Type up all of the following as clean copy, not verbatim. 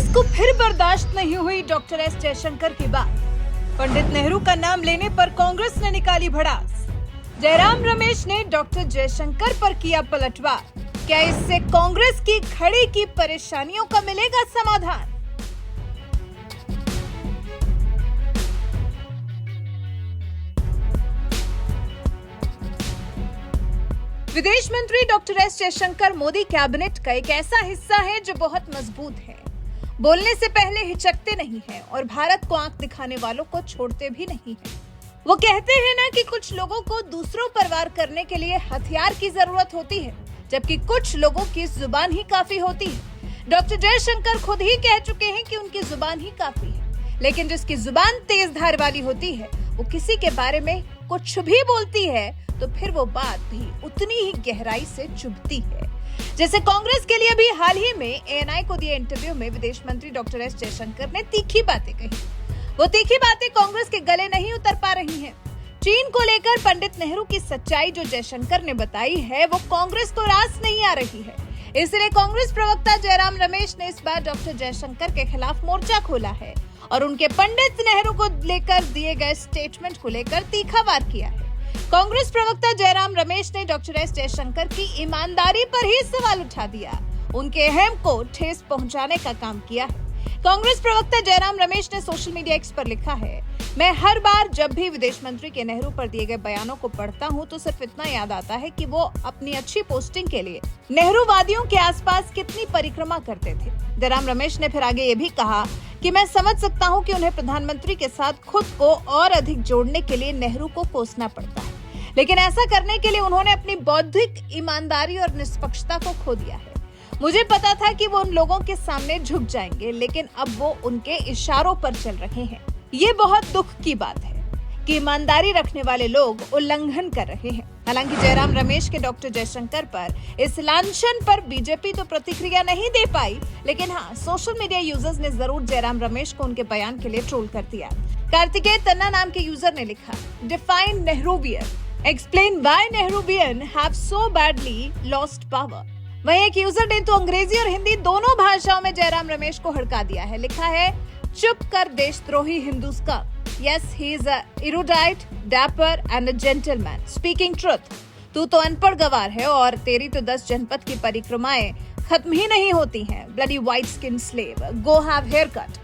कांग्रेस को फिर बर्दाश्त नहीं हुई डॉक्टर एस जयशंकर की बात। पंडित नेहरू का नाम लेने पर कांग्रेस ने निकाली भड़ास। जयराम रमेश ने डॉक्टर जयशंकर पर किया पलटवार। क्या इससे कांग्रेस की खड़ी की परेशानियों का मिलेगा समाधान? विदेश मंत्री doctor S Jaishankar Modi cabinet का एक ऐसा हिस्सा है जो बहुत मजबूत है, बोलने से पहले हिचकते नहीं हैं और भारत को आंख दिखाने वालों को छोड़ते भी नहीं हैं। वो कहते हैं ना कि कुछ लोगों को दूसरों पर वार करने के लिए हथियार की जरूरत होती है, जबकि कुछ लोगों की जुबान ही काफी होती है। डॉक्टर जयशंकर खुद ही कह चुके हैं कि उनकी जुबान ही काफी है, लेकिन जिसकी जुबान तेज धार वाली होती है वो किसी के बारे में कुछ भी बोलती है तो फिर वो बात भी उतनी ही गहराई से चुभती है। जैसे कांग्रेस के लिए भी हाल ही में एएनआई को दिए इंटरव्यू में विदेश मंत्री डॉक्टर एस जयशंकर ने तीखी बातें कही। वो तीखी बातें कांग्रेस के गले नहीं उतर पा रही हैं। चीन को लेकर पंडित नेहरू की सच्चाई जो जयशंकर ने बताई है वो कांग्रेस को रास नहीं आ रही है। इसलिए कांग्रेस प्रवक्ता जयराम रमेश ने इस बार डॉक्टर जयशंकर के खिलाफ मोर्चा खोला है और उनके पंडित नेहरू को लेकर दिए गए स्टेटमेंट को लेकर तीखा वार किया है। कांग्रेस प्रवक्ता जयराम रमेश ने डॉक्टर एस जयशंकर की ईमानदारी पर ही सवाल उठा दिया, उनके अहम को ठेस पहुंचाने का काम किया है। कांग्रेस प्रवक्ता जयराम रमेश ने सोशल मीडिया एक्स पर लिखा है, मैं हर बार जब भी विदेश मंत्री के नेहरू पर दिए गए बयानों को पढ़ता हूं तो सिर्फ इतना याद आता है कि वो अपनी अच्छी पोस्टिंग के लिए नेहरूवादियों के आसपास कितनी परिक्रमा करते थे। जयराम रमेश ने फिर आगे ये भी कहा कि मैं समझ सकता हूं कि उन्हें प्रधानमंत्री के साथ खुद को और अधिक जोड़ने के लिए नेहरू को कोसना पड़ता है, लेकिन ऐसा करने के लिए उन्होंने अपनी बौद्धिक ईमानदारी और निष्पक्षता को खो दिया है। मुझे पता था कि वो उन लोगों के सामने झुक जाएंगे, लेकिन अब वो उनके इशारों पर चल रहे हैं। ये बहुत दुख की बात है कि ईमानदारी रखने वाले लोग उल्लंघन कर रहे हैं। हालांकि जयराम रमेश के डॉक्टर जयशंकर पर इस लांछन पर बीजेपी तो प्रतिक्रिया नहीं दे पाई, लेकिन हाँ, सोशल मीडिया यूजर्स ने जरूर जयराम रमेश को उनके बयान के लिए ट्रोल कर दिया। कार्तिकेय तन्ना नाम के यूजर ने लिखा, define Nehruvian, explain why Nehruvian have so badly lost power. वहीं एक यूजर ने तो अंग्रेजी और हिंदी दोनों भाषाओं में जयराम रमेश को हड़का दिया है। लिखा है, चुप कर देशद्रोही Hindustan. Yes, he is a erudite, dapper and a gentleman, speaking truth. तू तो अनपढ़ गवार है और तेरी तो 10 जनपद की परिक्रमाएं खत्म ही नहीं होती हैं। Bloody white skin slave, go have haircut.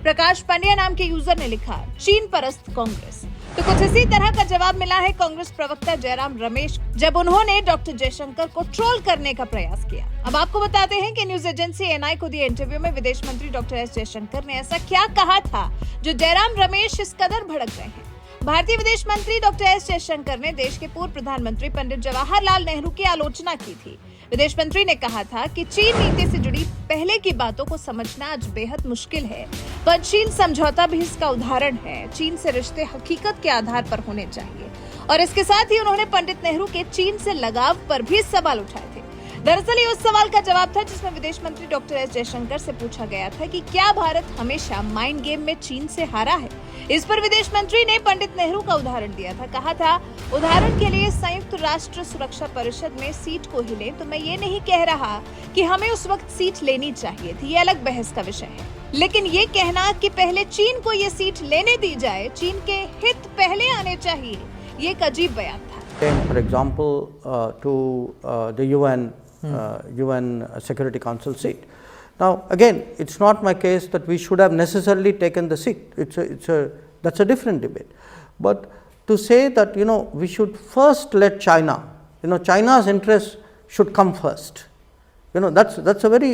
प्रकाश पांड्या नाम के यूजर ने लिखा, चीन परस्त कांग्रेस। तो कुछ इसी तरह का जवाब मिला है कांग्रेस प्रवक्ता जयराम रमेश जब उन्होंने डॉक्टर जयशंकर को ट्रोल करने का प्रयास किया। अब आपको बताते हैं कि न्यूज एजेंसी एएनआई को दिए इंटरव्यू में विदेश मंत्री डॉक्टर एस जयशंकर ने ऐसा क्या कहा था जो जयराम रमेश इस कदर भड़क गए हैं। भारतीय विदेश मंत्री डॉक्टर एस जयशंकर ने देश के पूर्व प्रधानमंत्री पंडित जवाहरलाल नेहरू की आलोचना की थी। विदेश मंत्री ने कहा था कि चीन नीति से जुड़ी पहले की बातों को समझना आज बेहद मुश्किल है। पंचशील समझौता भी इसका उदाहरण है। चीन से रिश्ते हकीकत के आधार पर होने चाहिए। और इसके साथ ही उन्होंने पंडित नेहरू के चीन से लगाव पर भी सवाल उठाए थे। दरअसल ये उस सवाल का जवाब था जिसमें विदेश मंत्री डॉक्टर एस जयशंकर से पूछा गया था कि क्या भारत हमेशा माइंड गेम में चीन से हारा है। इस पर विदेश मंत्री ने पंडित नेहरू का उदाहरण दिया था। कहा था, उदाहरण के लिए संयुक्त राष्ट्र सुरक्षा परिषद में सीट को ही लें तो मैं ये नहीं कह रहा कि हमें उस वक्त सीट लेनी चाहिए थी, ये अलग बहस का विषय है। लेकिन ये कहना कि पहले चीन को ये सीट लेने दी जाए, चीन के हित पहले आने चाहिए, ये एक अजीब बयान था। For example, to the UN Security Council seat. Now, again, it's not my case that we should have necessarily taken the seat. That's a different debate. But to say that we should first let China, China's interests should come first. That's a very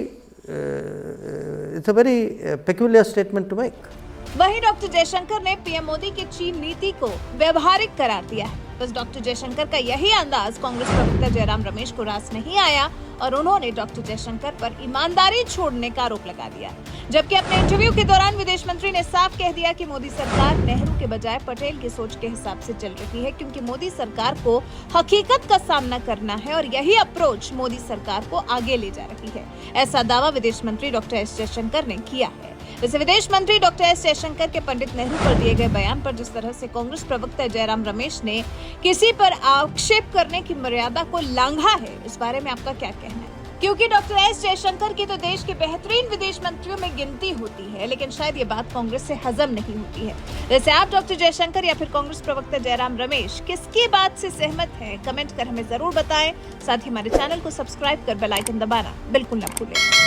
it's a very peculiar statement to make. वहीं doctor Jaishankar ने PM Modi की चीन नीति को व्यवहारिक करार दिया है। बस डॉक्टर जयशंकर का यही अंदाज कांग्रेस प्रवक्ता जयराम रमेश को रास नहीं आया और उन्होंने डॉक्टर जयशंकर पर ईमानदारी छोड़ने का आरोप लगा दिया। जबकि अपने इंटरव्यू के दौरान विदेश मंत्री ने साफ कह दिया कि मोदी सरकार नेहरू के बजाय पटेल की सोच के हिसाब से चल रही है, क्योंकि मोदी सरकार को हकीकत का सामना करना है और यही अप्रोच मोदी सरकार को आगे ले जा रही है। ऐसा दावा विदेश मंत्री डॉक्टर एस जयशंकर ने किया है। वैसे विदेश मंत्री डॉक्टर एस जयशंकर के पंडित नेहरू पर दिए गए बयान पर जिस तरह से कांग्रेस प्रवक्ता जयराम रमेश ने किसी पर आक्षेप करने की मर्यादा को लांघा है, इस बारे में आपका क्या कहना है? क्योंकि डॉक्टर एस जयशंकर की तो देश के बेहतरीन विदेश मंत्रियों में गिनती होती है, लेकिन शायद ये बात कांग्रेस से हजम नहीं होती है। वैसे आप डॉक्टर जयशंकर या फिर कांग्रेस प्रवक्ता जयराम रमेश किसकी बात से सहमत हैं? कमेंट कर हमें जरूर बताएं। साथ ही हमारे चैनल को सब्सक्राइब कर बेल आइकन दबाना बिल्कुल न भूलें।